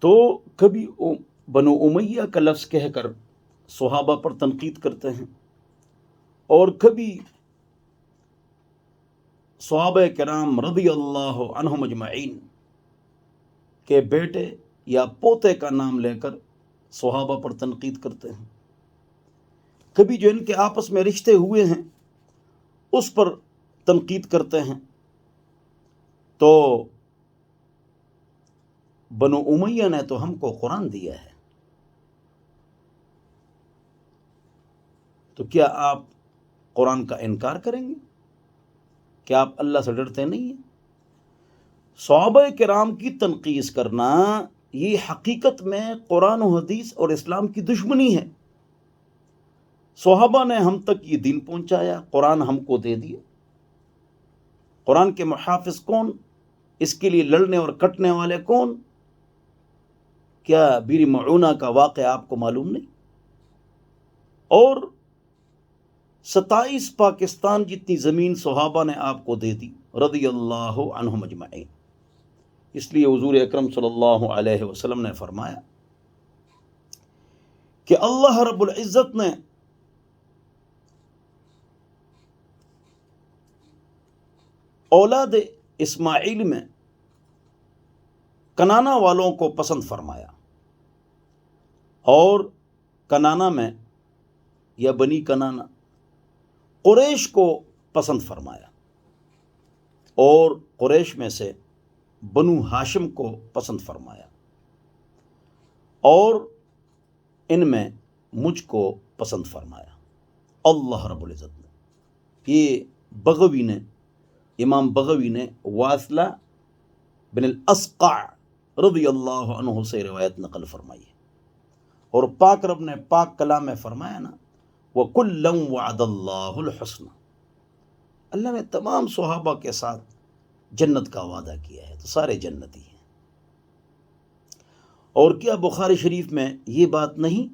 تو کبھی بنو امیہ کا لفظ کہہ کر صحابہ پر تنقید کرتے ہیں، اور کبھی صحابہ کرام رضی اللہ عنہم اجمعین کے بیٹے یا پوتے کا نام لے کر صحابہ پر تنقید کرتے ہیں، کبھی جو ان کے آپس میں رشتے ہوئے ہیں اس پر تنقید کرتے ہیں۔ تو بنو امیہ نے تو ہم کو قرآن دیا ہے، تو کیا آپ قرآن کا انکار کریں گے؟ کیا آپ اللہ سے ڈرتے نہیں ہیں؟ صحابہ کرام کی تنقید کرنا یہ حقیقت میں قرآن و حدیث اور اسلام کی دشمنی ہے۔ صحابہ نے ہم تک یہ دین پہنچایا، قرآن ہم کو دے دیا۔ قرآن کے محافظ کون؟ اس کے لیے لڑنے اور کٹنے والے کون؟ کیا بیر معونہ کا واقعہ آپ کو معلوم نہیں؟ اور 27 پاکستان جتنی زمین صحابہ نے آپ کو دے دی رضی اللہ عنہم اجمعین۔ اس لیے حضور اکرم صلی اللہ علیہ وسلم نے فرمایا کہ اللہ رب العزت نے اولاد اسماعیل میں کنانا والوں کو پسند فرمایا، اور کنانا میں یا بنی کنانا قریش کو پسند فرمایا، اور قریش میں سے بنو ہاشم کو پسند فرمایا، اور ان میں مجھ کو پسند فرمایا اللہ رب العزت نے۔ یہ بغوی نے، امام بغوی نے واصلہ بن الاسقع رضی اللہ عنہ سے روایت نقل فرمائی ہے، اور پاک رب نے پاک کلام میں فرمایا نا، وَكُلًّا وَعَدَ اللَّهُ الْحُسْنَى، اللہ نے تمام صحابہ کے ساتھ جنت کا وعدہ کیا ہے، تو سارے جنتی ہیں۔ اور کیا بخاری شریف میں یہ بات نہیں،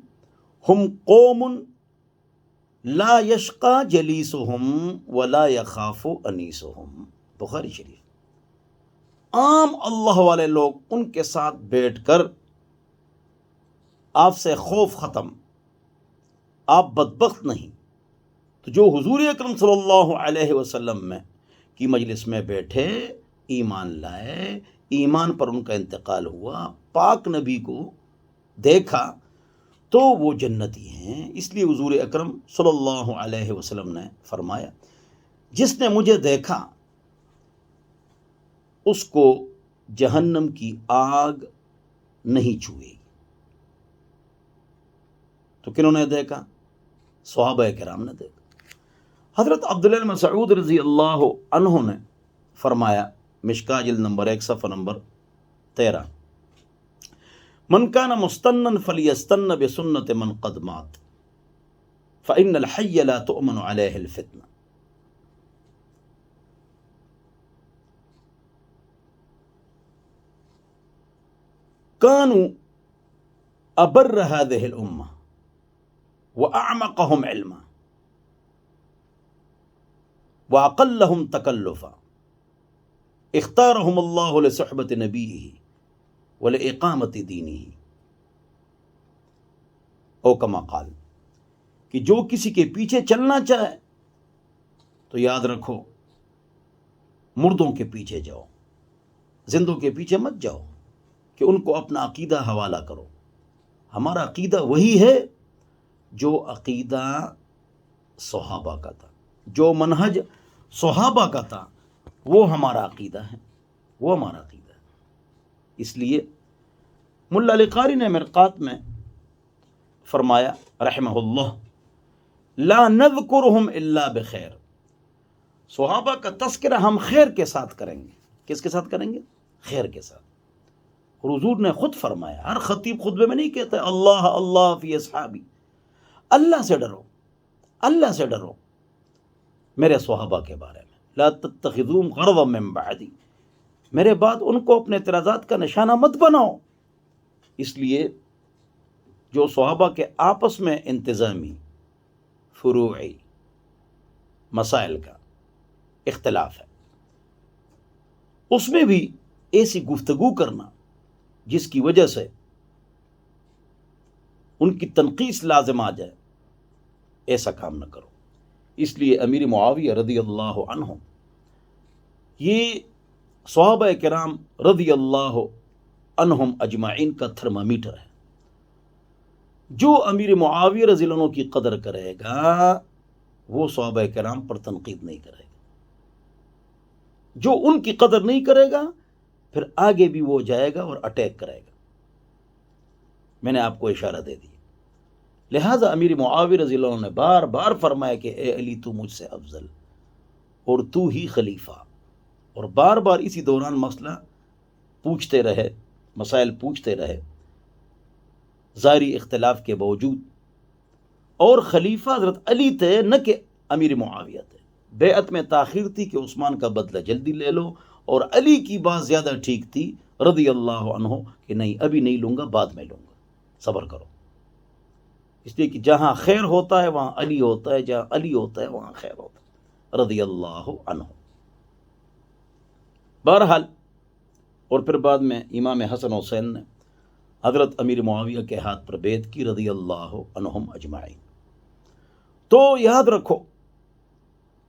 ہم قوم لا یشقى جلیسهم ولا یخاف انیسهم، بخاری شریف۔ عام اللہ والے لوگ ان کے ساتھ بیٹھ کر آپ سے خوف ختم، آپ بدبخت نہیں۔ تو جو حضور اکرم صلی اللہ علیہ وسلم میں کی مجلس میں بیٹھے، ایمان لائے، ایمان پر ان کا انتقال ہوا، پاک نبی کو دیکھا، تو وہ جنتی ہیں۔ اس لیے حضور اکرم صلی اللہ علیہ وسلم نے فرمایا، جس نے مجھے دیکھا اس کو جہنم کی آگ نہیں چھوئے گی۔ تو کنہوں نے دیکھا؟ صحابہ کرام نے دیکھا۔ حضرت عبداللہ بن مسعود رضی اللہ عنہ نے فرمایا، مشکاہ جلد نمبر 1 صفحہ نمبر 13، من کان مستنا فلیستن بسنت من قد مات فإن الحی لا تؤمن علیہ الفتنہ۔ كانوا أبر هذه الأمة وأعمقهم علما وأقلهم تكلفا، اختارهم الله لصحبة نبيه ولإقامة دينه، او کما قال، کہ جو کسی کے پیچھے چلنا چاہے تو یاد رکھو مردوں کے پیچھے جاؤ، زندوں کے پیچھے مت جاؤ کہ ان کو اپنا عقیدہ حوالہ کرو۔ ہمارا عقیدہ وہی ہے جو عقیدہ صحابہ کا تھا، جو منہج صحابہ کا تھا، وہ ہمارا عقیدہ ہے، وہ ہمارا عقیدہ ہے۔ اس لیے ملا علی قاری نے مرقات میں فرمایا رحمہ اللہ، لا نذکرہم الا بخیر، صحابہ کا تذکرہ ہم خیر کے ساتھ کریں گے۔ کس کے ساتھ کریں گے؟ خیر کے ساتھ۔ اور حضور نے خود فرمایا، ہر خطیب خطبے میں نہیں کہتا اللہ اللہ فی اصحابی، اللہ سے ڈرو، اللہ سے ڈرو میرے صحابہ کے بارے میں، لا تتخذوهم غرضا من بعدی، میرے بعد ان کو اپنے اعتراضات کا نشانہ مت بناؤ۔ اس لیے جو صحابہ کے آپس میں انتظامی فروعی مسائل کا اختلاف ہے، اس میں بھی ایسی گفتگو کرنا جس کی وجہ سے ان کی تنقیص لازم آ جائے، ایسا کام نہ کرو۔ اس لیے امیر معاویہ رضی اللہ عنہ یہ صحابہ کرام رضی اللہ عنہم اجمعین کا تھرمامیٹر ہے۔ جو امیر معاویہ رضی اللہ عنہ کی قدر کرے گا وہ صحابہ کرام پر تنقید نہیں کرے گا، جو ان کی قدر نہیں کرے گا پھر آگے بھی وہ جائے گا اور اٹیک کرے گا۔ میں نے آپ کو اشارہ دے دیا۔ لہذا امیر معاویہ رضی اللہ عنہ نے بار بار فرمایا کہ اے علی تو مجھ سے افضل اور تو ہی خلیفہ، اور بار بار اسی دوران مسئلہ پوچھتے رہے، مسائل پوچھتے رہے ظاہری اختلاف کے باوجود۔ اور خلیفہ حضرت علی تھے، نہ کہ امیر معاویہ تھے۔ بیعت میں تاخیر تھی کہ عثمان کا بدلہ جلدی لے لو، اور علی کی بات زیادہ ٹھیک تھی رضی اللہ عنہ کہ نہیں ابھی نہیں لوں گا، بعد میں لوں گا، صبر کرو۔ اس لیے کہ جہاں خیر ہوتا ہے وہاں علی ہوتا ہے، جہاں علی ہوتا ہے وہاں خیر ہوتا ہے رضی اللہ عنہ۔ بہرحال، اور پھر بعد میں امام حسن حسین نے حضرت امیر معاویہ کے ہاتھ پر بیعت کی رضی اللہ عنہم اجمعین۔ تو یاد رکھو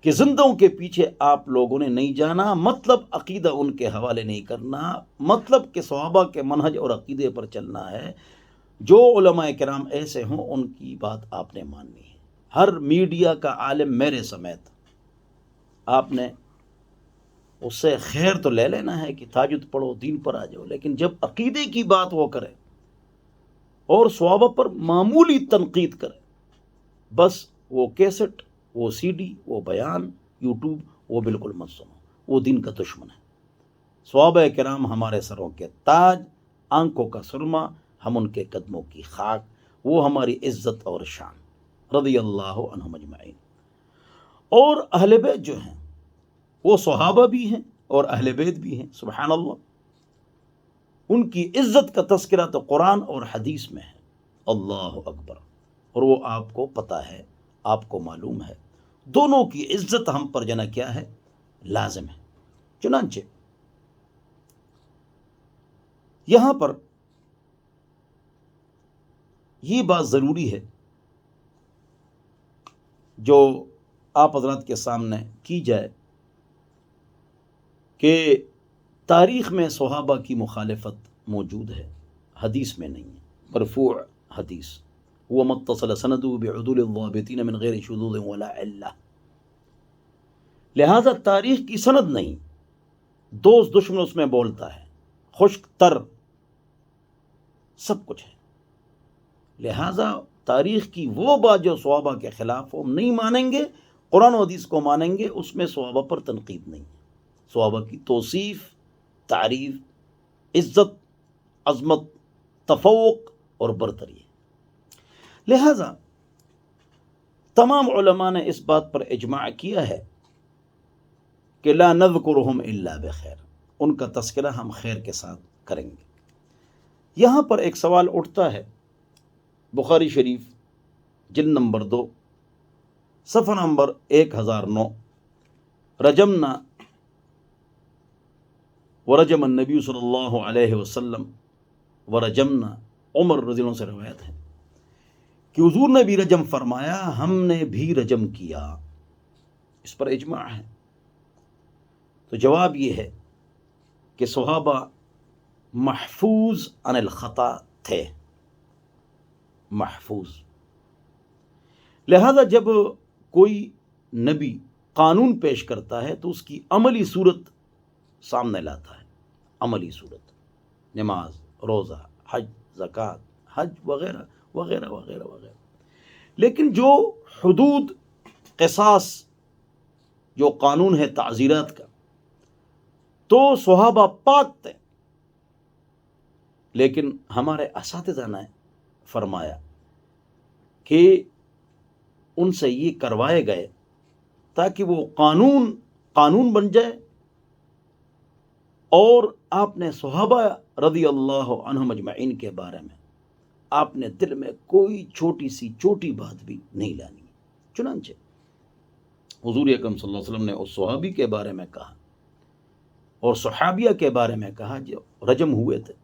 کہ زندوں کے پیچھے آپ لوگوں نے نہیں جانا، مطلب عقیدہ ان کے حوالے نہیں کرنا، مطلب کہ صحابہ کے منہج اور عقیدے پر چلنا ہے۔ جو علماء کرام ایسے ہوں ان کی بات آپ نے ماننی ہے۔ ہر میڈیا کا عالم میرے سمیت آپ نے اس سے خیر تو لے لینا ہے کہ تہجد پڑھو، دین پر آ جاؤ، لیکن جب عقیدے کی بات وہ کرے اور صحابہ پر معمولی تنقید کرے، بس وہ کیسٹ، وہ سی ڈی، وہ بیان، یوٹیوب، وہ بالکل مت سنو، وہ دین کا دشمن ہے۔ صحابہ کرام ہمارے سروں کے تاج، آنکھوں کا سرما، ہم ان کے قدموں کی خاک، وہ ہماری عزت اور شان رضی اللہ عنہم اجمعین۔ اور اہل بیت جو ہیں وہ صحابہ بھی ہیں اور اہل بیت بھی ہیں، سبحان اللہ۔ ان کی عزت کا تذکرہ تو قرآن اور حدیث میں ہے، اللہ اکبر، اور وہ آپ کو پتہ ہے، آپ کو معلوم ہے، دونوں کی عزت ہم پر جنا کیا ہے، لازم ہے۔ چنانچہ یہاں پر یہ بات ضروری ہے جو آپ حضرات کے سامنے کی جائے کہ تاریخ میں صحابہ کی مخالفت موجود ہے، حدیث میں نہیں ہے، مرفوع حدیث وہ متصل سندہ بعدول الضابطین من غیر شذوذ ولا علہ۔ لہذا تاریخ کی سند نہیں، دوست دشمن اس میں بولتا ہے، خشک تر سب کچھ ہے۔ لہذا تاریخ کی وہ بات جو صحابہ کے خلاف ہو نہیں مانیں گے، قرآن و حدیث کو مانیں گے، اس میں صحابہ پر تنقید نہیں ہے۔ صحابہ کی توصیف، تعریف، عزت، عظمت، تفوق اور برتری ہے۔ لہذا تمام علماء نے اس بات پر اجماع کیا ہے کہ لا نذکرہم الا بخیر، ان کا تذکرہ ہم خیر کے ساتھ کریں گے۔ یہاں پر ایک سوال اٹھتا ہے، بخاری شریف جلد نمبر 2 صفحہ نمبر 1009، رجمنا ورجم النبی صلی اللہ علیہ وسلم ورجمنا، عمر رضی اللہ عنہ سے روایت ہے کہ حضور نے بھی رجم فرمایا، ہم نے بھی رجم کیا۔ اس پر اجماع ہے۔ تو جواب یہ ہے کہ صحابہ محفوظ عن الخطا تھے، محفوظ۔ لہذا جب کوئی نبی قانون پیش کرتا ہے تو اس کی عملی صورت سامنے لاتا ہے، عملی صورت، نماز، روزہ، حج، زکوٰۃ، حج وغیرہ وغیرہ وغیرہ وغیرہ۔ لیکن جو حدود، قصاص، جو قانون ہے تعزیرات کا، تو صحابہ پاک تھے، لیکن ہمارے اساتذہ نے فرمایا کہ ان سے یہ کروائے گئے تاکہ وہ قانون بن جائے، اور آپ نے صحابہ رضی اللہ عنہم اجمعین کے بارے میں آپ نے دل میں کوئی چھوٹی سی چھوٹی بات بھی نہیں لانی۔ چنانچہ حضور اکرم صلی اللہ علیہ وسلم نے اس صحابی کے بارے میں کہا اور صحابیہ کے بارے میں کہا جو رجم ہوئے تھے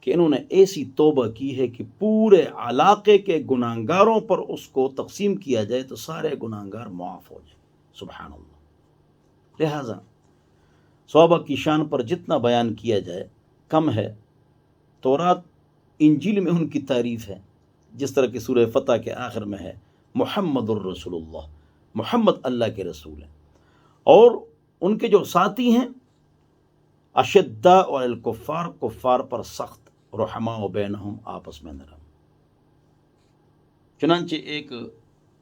کہ انہوں نے ایسی توبہ کی ہے کہ پورے علاقے کے گناہگاروں پر اس کو تقسیم کیا جائے تو سارے گناہگار معاف ہو جائیں. سبحان اللہ. لہذا صحابہ کی شان پر جتنا بیان کیا جائے کم ہے. تورات انجیل میں ان کی تعریف ہے، جس طرح کہ سورہ فتح کے آخر میں ہے محمد الرسول اللہ، محمد اللہ کے رسول ہیں. اور ان کے جو ساتھی ہیں اشداء علی الکفار، کفار پر سخت، رحماء بینہم، آپس میں نرم. چنانچہ ایک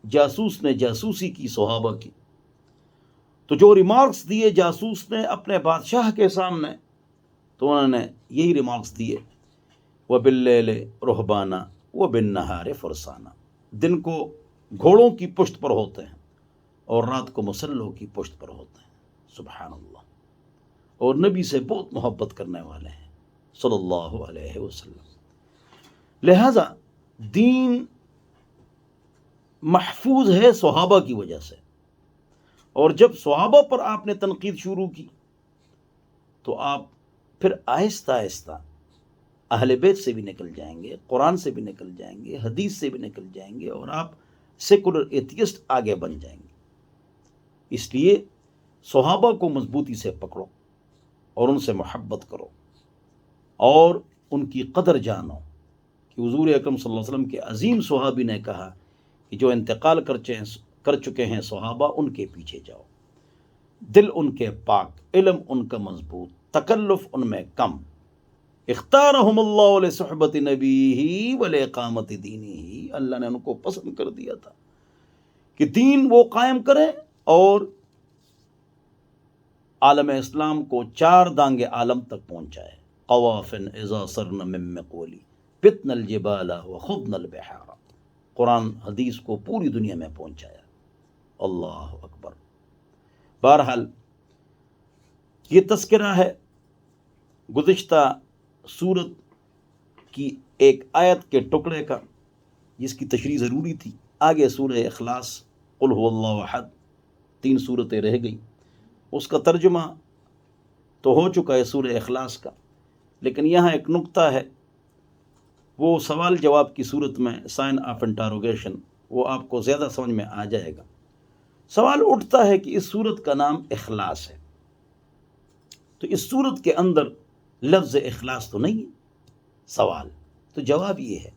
جاسوس نے جاسوسی کی صحابہ کی، تو جو ریمارکس دیے جاسوس نے اپنے بادشاہ کے سامنے، تو انہوں نے یہی ریمارکس دیے وَبِاللَّيْلِ رُهْبَانًا وَبِالنَّهَارِ فُرْسَانًا. دن کو گھوڑوں کی پشت پر ہوتے ہیں اور رات کو مسلوں کی پشت پر ہوتے ہیں. سبحان اللہ. اور نبی سے بہت محبت کرنے والے ہیں صلی اللہ علیہ وسلم. لہذا دین محفوظ ہے صحابہ کی وجہ سے. اور جب صحابہ پر آپ نے تنقید شروع کی تو آپ پھر آہستہ آہستہ اہل بیت سے بھی نکل جائیں گے، قرآن سے بھی نکل جائیں گے، حدیث سے بھی نکل جائیں گے، اور آپ سیکولر ایتھیسٹ آگے بن جائیں گے. اس لیے صحابہ کو مضبوطی سے پکڑو اور ان سے محبت کرو اور ان کی قدر جانو کہ حضور اکرم صلی اللہ علیہ وسلم کے عظیم صحابی نے کہا کہ جو انتقال کر چکے ہیں صحابہ، ان کے پیچھے جاؤ. دل ان کے پاک، علم ان کا مضبوط، تکلف ان میں کم. اختارہم اللہ لصحبت نبیہ ولاقامت دینہ. اللہ نے ان کو پسند کر دیا تھا کہ دین وہ قائم کرے اور عالم اسلام کو 4 دانگ عالم تک پہنچائے. قوافن اذا سرن من مقولی بتن الجبال وخضن البحار. قرآن حدیث کو پوری دنیا میں پہنچایا. اللہ اکبر. بہرحال یہ تذکرہ ہے گزشتہ سورت کی ایک آیت کے ٹکڑے کا، جس کی تشریح ضروری تھی. آگے سورہ اخلاص، قل هو اللہ احد، 3 سورتیں رہ گئیں. اس کا ترجمہ تو ہو چکا ہے سورہ اخلاص کا، لیکن یہاں ایک نقطہ ہے، وہ سوال جواب کی صورت میں سائن آف انٹروگیشن، وہ آپ کو زیادہ سمجھ میں آ جائے گا. سوال اٹھتا ہے کہ اس سورت کا نام اخلاص ہے، تو اس سورت کے اندر لفظ اخلاص تو نہیں ہے. سوال تو جواب یہ ہے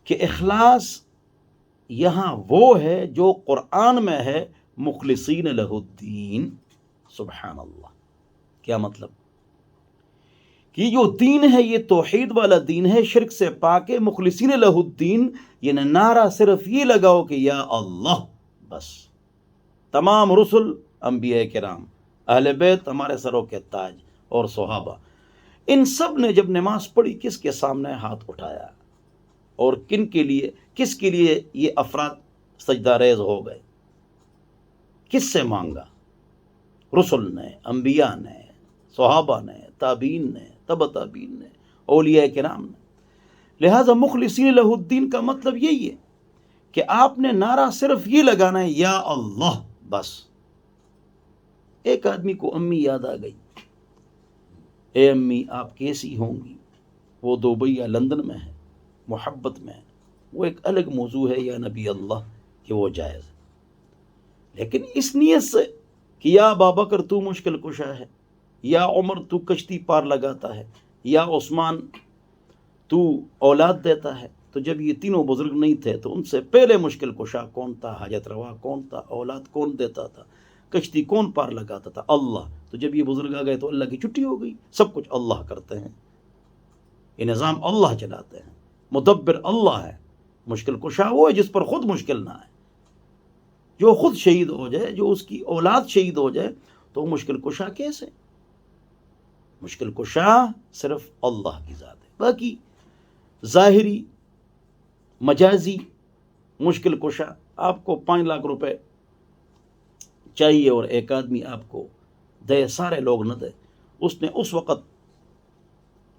کہ اخلاص یہاں وہ ہے جو قرآن میں ہے، مخلصین لہ الدین. سبحان اللہ. کیا مطلب؟ کہ جو دین ہے یہ توحید والا دین ہے، شرک سے پاک ہے. مخلصین لہ الدین یعنی نعرہ صرف یہ لگاؤ کہ یا اللہ بس. تمام رسل، انبیاء کرام، اہل بیت، ہمارے سروں کے تاج، اور صحابہ، ان سب نے جب نماز پڑھی کس کے سامنے ہاتھ اٹھایا؟ اور کس کے لیے یہ افراد سجدہ ریز ہو گئے؟ کس سے مانگا؟ رسل نے، انبیاء نے، صحابہ نے، تابعین نے، تبع تابعین نے، اولیاء کرام نے. لہذا مخلصین لہ الدین کا مطلب یہی ہے کہ آپ نے نعرہ صرف یہ لگانا ہے یا اللہ بس. ایک آدمی کو امی یاد آ گئی، اے امی آپ کیسی ہوں گی؟ وہ دبئی یا لندن میں ہے، محبت میں ہے، وہ ایک الگ موضوع ہے یا نبی اللہ کہ وہ جائز ہے. لیکن اس نیت سے کہ یا ابابکر تو مشکل کشا ہے، یا عمر تو کشتی پار لگاتا ہے، یا عثمان تو اولاد دیتا ہے. تو جب یہ تینوں بزرگ نہیں تھے تو ان سے پہلے مشکل کشا کون تھا؟ حاجت روا کون تھا؟ اولاد کون دیتا تھا؟ کشتی کون پار لگاتا تھا؟ اللہ. تو جب یہ بزرگ آ گئے تو اللہ کی چھٹی ہو گئی. سب کچھ اللہ کرتے ہیں، یہ نظام اللہ چلاتے ہیں، مدبر اللہ ہے. مشکل کشا وہ ہے جس پر خود مشکل نہ آئے، جو خود شہید ہو جائے، جو اس کی اولاد شہید ہو جائے تو مشکل کشا کیسے؟ مشکل کشا صرف اللہ کی ذات ہے. باقی ظاہری مجازی مشکل کشا، آپ کو 5 لاکھ روپے چاہیے اور ایک آدمی آپ کو دے، سارے لوگ نہ دے، اس نے اس وقت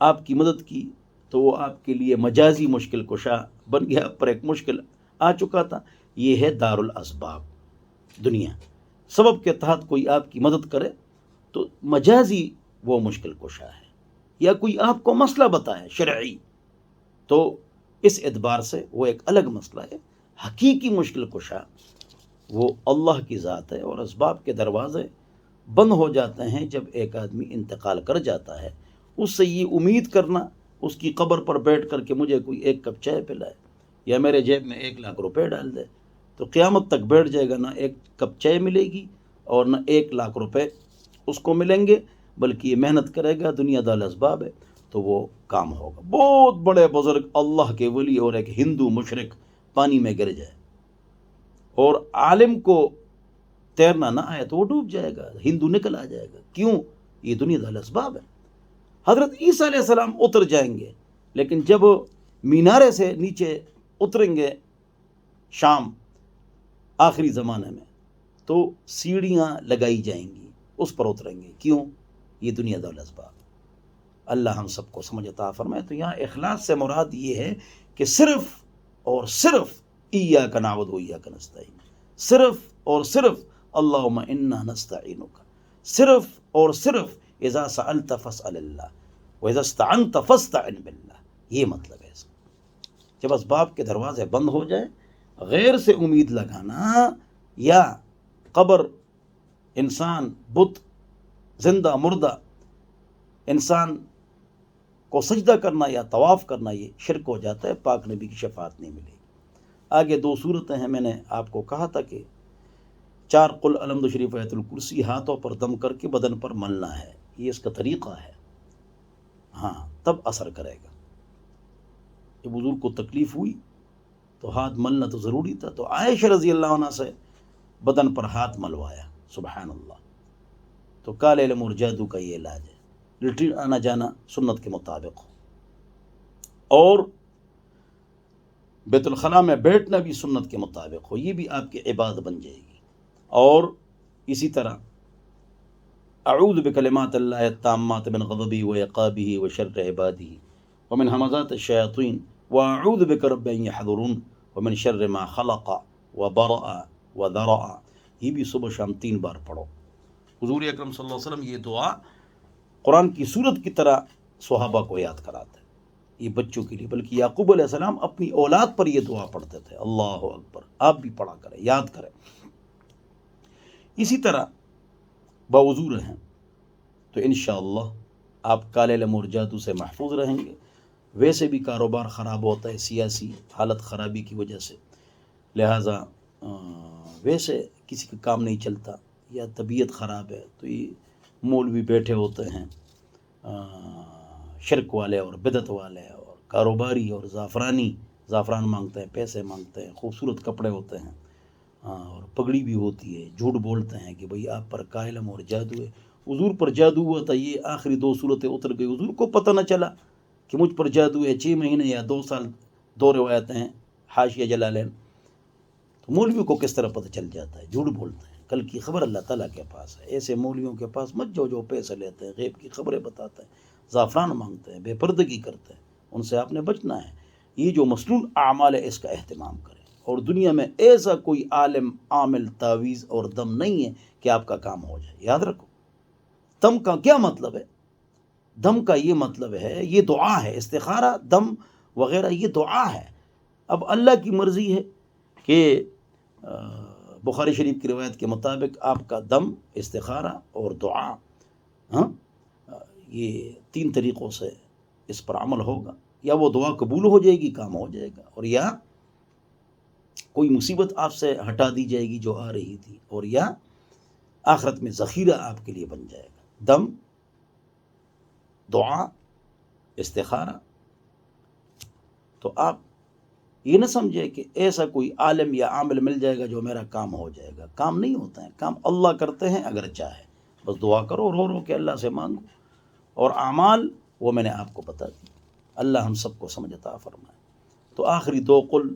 آپ کی مدد کی تو وہ آپ کے لیے مجازی مشکل کشا بن گیا، پر ایک مشکل آ چکا تھا. یہ ہے دار الاسباب، دنیا. سبب کے تحت کوئی آپ کی مدد کرے تو مجازی وہ مشکل کشا ہے. یا کوئی آپ کو مسئلہ بتائے شرعی، تو اس اعتبار سے وہ ایک الگ مسئلہ ہے۔ حقیقی مشکل کشا وہ اللہ کی ذات ہے، اور اسباب کے دروازے بند ہو جاتے ہیں جب ایک آدمی انتقال کر جاتا ہے۔ اس سے یہ امید کرنا اس کی قبر پر بیٹھ کر کہ مجھے کوئی ایک کپ چائے پلائے یا میرے جیب میں 1,00,000 روپے ڈال دے، تو قیامت تک بیٹھ جائے گا، نہ ایک کپ چائے ملے گی اور نہ 1,00,000 روپے اس کو ملیں گے، بلکہ یہ محنت کرے گا، دنیا دار اسباب ہے تو وہ کام ہوگا۔ بہت بڑے بزرگ اللہ کے ولی اور ایک ہندو مشرک پانی میں گر جائے اور عالم کو تیرنا نہ آئے تو وہ ڈوب جائے گا، ہندو نکل آ جائے گا۔ کیوں؟ یہ دنیا دار اسباب ہے۔ حضرت عیسیٰ علیہ السلام اتر جائیں گے، لیکن جب مینارے سے نیچے اتریں گے شام آخری زمانے میں تو سیڑھیاں لگائی جائیں گی، اس پر اتریں گے۔ کیوں؟ یہ دنیا دار اسباب۔ اللہ ہم سب کو سمجھ عطا فرمائے۔ تو یہاں اخلاص سے مراد یہ ہے کہ صرف اور صرف ایاک نعبد و ایاک نستعین، صرف اور صرف اللہم انا نستعینک، صرف اور صرف اذا سألت فاسأل اللہ واذا استعنت فاستعن باللہ، یہ مطلب ہے اس کا۔ جب اسباب کے دروازے بند ہو جائے، غیر سے امید لگانا یا قبر، انسان، بت، زندہ مردہ انسان کو سجدہ کرنا یا طواف کرنا، یہ شرک ہو جاتا ہے، پاک نبی کی شفاعت نہیں ملے گی۔ آگے 2 صورتیں ہیں، میں نے آپ کو کہا تھا کہ 4 قل الحمد شریف آیت الکرسی ہاتھوں پر دم کر کے بدن پر ملنا ہے، یہ اس کا طریقہ ہے، ہاں تب اثر کرے گا۔ جب بزرگ کو تکلیف ہوئی تو ہاتھ ملنا تو ضروری تھا، تو عائشہ رضی اللہ عنہ سے بدن پر ہاتھ ملوایا، سبحان اللہ۔ تو کالے علم اور جادو کا یہ علاج ہے، لٹرین آنا جانا سنت کے مطابق ہو، اور بیت الخلاء میں بیٹھنا بھی سنت کے مطابق ہو، یہ بھی آپ کی عبادت بن جائے گی۔ اور اسی طرح اعوذ بکلمات اللہ التامات من غضبہ وعقابہ وشر عبادہ ومن ہمزات الشیاطین واعوذ بک رب ان یحضرون ومن شر ما خلق وبرأ وذرأ، یہ بھی صبح شام 3 بار پڑھو۔ حضور اکرم صلی اللہ علیہ وسلم یہ دعا قرآن کی سورت کی طرح صحابہ کو یاد کراتے ہیں، یہ بچوں کے لیے، بلکہ یعقوب علیہ السلام اپنی اولاد پر یہ دعا پڑھتے تھے۔ اللہ اکبر، آپ بھی پڑھا کریں، یاد کریں۔ اسی طرح باوضو رہیں تو انشاءاللہ آپ کالے علم اور جادو سے محفوظ رہیں گے۔ ویسے بھی کاروبار خراب ہوتا ہے سیاسی حالت خرابی کی وجہ سے، لہٰذا ویسے کسی کا کام نہیں چلتا یا طبیعت خراب ہے تو یہ مولوی بیٹھے ہوتے ہیں، شرک والے اور بدعت والے اور کاروباری اور زعفران مانگتے ہیں، پیسے مانگتے ہیں، خوبصورت کپڑے ہوتے ہیں اور پگڑی بھی ہوتی ہے، جھوٹ بولتے ہیں کہ بھئی آپ پر کا علم اور جادو ہے۔ حضور پر جادو ہوا تھا، یہ آخری 2 صورتیں اتر گئی، حضور کو پتہ نہ چلا کہ مجھ پر جادو ہے، 6 مہینے یا 2 سال، 2 روایتیں ہیں حاشیہ جلالین۔ تو مولویوں کو کس طرح پتہ چل جاتا ہے؟ جھوٹ بولتے ہیں۔ کل کی خبر اللہ تعالیٰ کے پاس ہے، ایسے مولویوں کے پاس مت جاؤ جو پیسے لیتے ہیں، غیب کی خبریں بتاتے ہیں، زعفران مانگتے ہیں، بے پردگی کرتے ہیں، ان سے آپ نے بچنا ہے۔ یہ جو مسنون اعمال ہے اس کا اہتمام کریں، اور دنیا میں ایسا کوئی عالم، عامل، تعویذ اور دم نہیں ہے کہ آپ کا کام ہو جائے۔ یاد رکھو، دم کا کیا مطلب ہے؟ دم کا یہ مطلب ہے، یہ دعا ہے، استخارہ، دم وغیرہ یہ دعا ہے۔ اب اللہ کی مرضی ہے کہ بخاری شریف کی روایت کے مطابق آپ کا دم، استخارہ اور دعا، یہ 3 طریقوں سے اس پر عمل ہوگا، یا وہ دعا قبول ہو جائے گی، کام ہو جائے گا، اور یا کوئی مصیبت آپ سے ہٹا دی جائے گی جو آ رہی تھی، اور یا آخرت میں ذخیرہ آپ کے لیے بن جائے گا۔ دم، دعا، استخارہ۔ تو آپ یہ نہ سمجھے کہ ایسا کوئی عالم یا عامل مل جائے گا جو میرا کام ہو جائے گا، کام نہیں ہوتا ہے، کام اللہ کرتے ہیں اگر چاہے۔ بس دعا کرو، رو رو کے اللہ سے مانگو، اور اعمال وہ میں نے آپ کو بتا دی۔ اللہ ہم سب کو سمجھ عطا فرمائے۔ تو آخری 2 قل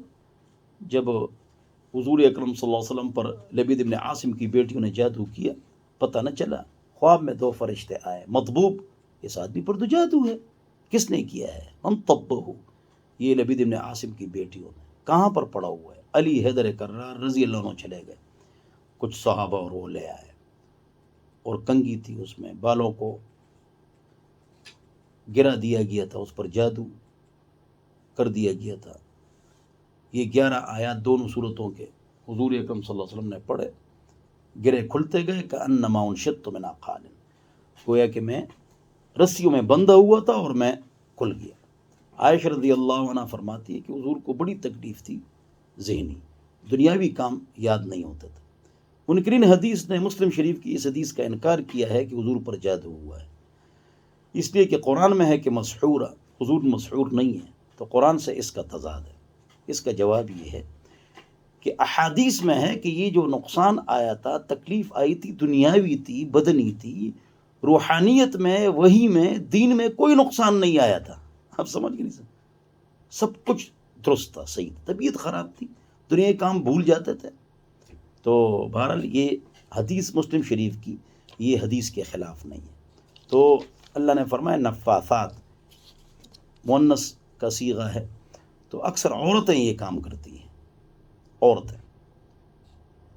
جب حضور اکرم صلی اللہ علیہ وسلم پر لبید ابن عاصم کی بیٹیوں نے جادو کیا، پتہ نہ چلا، خواب میں 2 فرشتے آئے، مطبوب، اس آدمی پر تو جادو ہے، کس نے کیا ہے؟ من طبہ، یہ لبید ابن عاصم کی بیٹیوں نے۔ کہاں پر پڑا ہوا ہے؟ علی حیدر کرار رضی اللہ عنہ چلے گئے، کچھ صحابہ اور وہ لے آئے، اور کنگھی تھی اس میں، بالوں کو گرا دیا گیا تھا، اس پر جادو کر دیا گیا تھا۔ یہ 11 آیات دونوں صورتوں کے حضور اکرم صلی اللہ علیہ وسلم نے پڑھے، گرے کھلتے گئے کأنما انشدت من عقال، گویا کہ میں رسیوں میں بندھا ہوا تھا اور میں کھل گیا۔ عائشہ رضی اللہ عنہ فرماتی ہے کہ حضور کو بڑی تکلیف تھی ذہنی، دنیاوی کام یاد نہیں ہوتے تھے۔ منکرین حدیث نے مسلم شریف کی اس حدیث کا انکار کیا ہے کہ حضور پر جادو ہوا ہے، اس لیے کہ قرآن میں ہے کہ مسحور، حضور مسحور نہیں ہے، تو قرآن سے اس کا تضاد ہے۔ اس کا جواب یہ ہے کہ احادیث میں ہے کہ یہ جو نقصان آیا تھا، تکلیف آئی تھی، دنیاوی تھی، بدنی تھی، روحانیت میں، وحی میں، دین میں کوئی نقصان نہیں آیا تھا۔ آپ سمجھ گئے نہیں سر، سب کچھ درست تھا، صحیح تھا، طبیعت خراب تھی، دنیا کام بھول جاتے تھے۔ تو بہرحال یہ حدیث مسلم شریف کی یہ حدیث کے خلاف نہیں ہے۔ تو اللہ نے فرمایا نفاثات، مؤنث کا صیغہ ہے، تو اکثر عورتیں یہ کام کرتی ہیں، عورتیں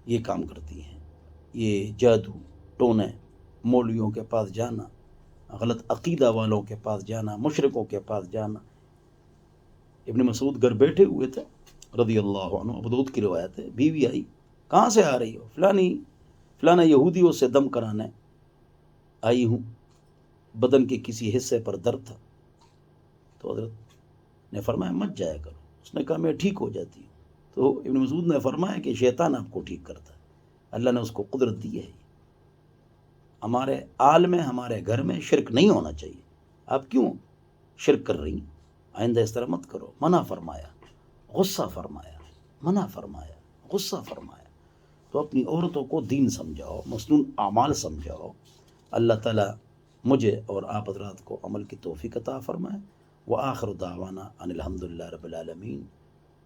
یہ کام کرتی ہیں، یہ جادو ٹونے، مولویوں کے پاس جانا، غلط عقیدہ والوں کے پاس جانا، مشرکوں کے پاس جانا۔ ابن مسعود گھر بیٹھے ہوئے تھے رضی اللہ عنہ، ابو داؤد کی روایت ہے، بیوی آئی، کہاں سے آ رہی ہو؟ فلانا یہودیوں سے دم کرانے آئی ہوں، بدن کے کسی حصے پر درد تھا۔ تو حضرت نے فرمایا مت جایا کرو۔ اس نے کہا میں ٹھیک ہو جاتی ہوں۔ تو ابن مسعود نے فرمایا کہ شیطان آپ کو ٹھیک کرتا ہے، اللہ نے اس کو قدرت دی ہے۔ ہمارے آل میں، ہمارے گھر میں شرک نہیں ہونا چاہیے، آپ کیوں شرک کر رہی ہیں؟ آئندہ اس طرح مت کرو، منع فرمایا، غصہ فرمایا، منع فرمایا، غصہ فرمایا۔ تو اپنی عورتوں کو دین سمجھاؤ، مسنون اعمال سمجھاؤ۔ اللہ تعالیٰ مجھے اور آپ حضرات کو عمل کی توفیق عطا فرمائے۔ وآخر دعوانا ان الحمدللہ رب العالمین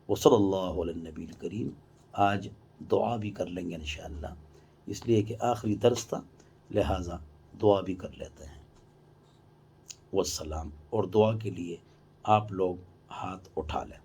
وصلی اللہ علی النبی الکریم۔ آج دعا بھی کر لیں گے انشاءاللہ، اس لیے کہ آخری درس تھا، لہٰذا دعا بھی کر لیتے ہیں۔ والسلام، اور دعا کے لیے آپ لوگ ہاتھ اٹھا لیں۔